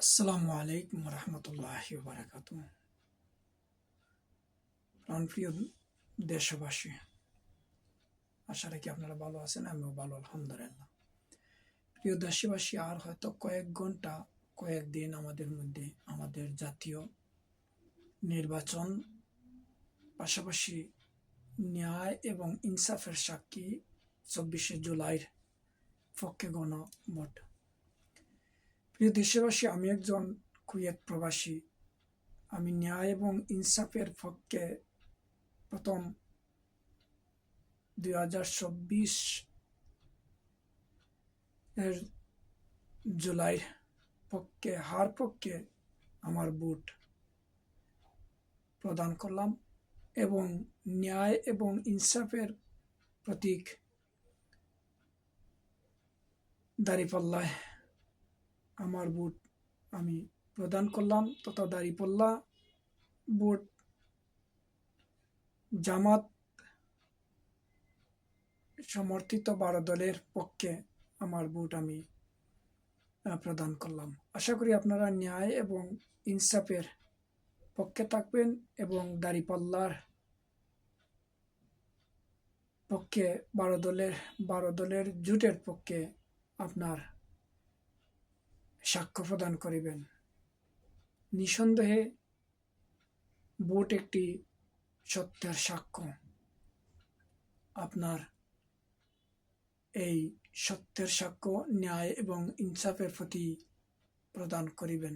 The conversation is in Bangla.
আসসালামু আলাইকুম রহমতুল্লাহি বারাকাতু। প্রাণপ্রিয় দেশবাসী, আশা রাখি আপনারা ভালো আছেন, আমিও ভালো আলহামদুলিল্লাহ। প্রিয় দেশবাসী, আর হয়তো কয়েক ঘন্টা কয়েকদিন আমাদের মধ্যে আমাদের জাতীয় নির্বাচন, পাশাপাশি ন্যায় এবং ইনসাফের সাক্ষী 24শে জুলাইয়ের পক্ষে গণভোট। প্রিয় দেশবাসী, আমি একজন কুয়েত প্রবাসী। আমি ন্যায় এবং ইনসাফের পক্ষে প্রথম 2024 এর জুলাই পক্ষে আমার ভোট প্রদান করলাম এবং ন্যায় এবং ইনসাফের প্রতীক দাঁড়িপাল্লায় আমার ভোট আমি প্রদান করলাম, তথা দাঁড়িপাল্লা ভোট জামাত সমর্থিত 12 দলের পক্ষে আমার ভোট আমি প্রদান করলাম। আশা করি আপনারা ন্যায় এবং ইনসাফের পক্ষে থাকবেন এবং দাঁড়িপাল্লার পক্ষে 12 দলের জোটের পক্ষে আপনার সাক্ষ্য প্রদান করিবেন। নিঃসন্দেহে ভোট একটি সত্যের সাক্ষ্য। আপনার এই সত্যের সাক্ষ্য ন্যায় এবং ইনসাফের প্রতি প্রদান করিবেন।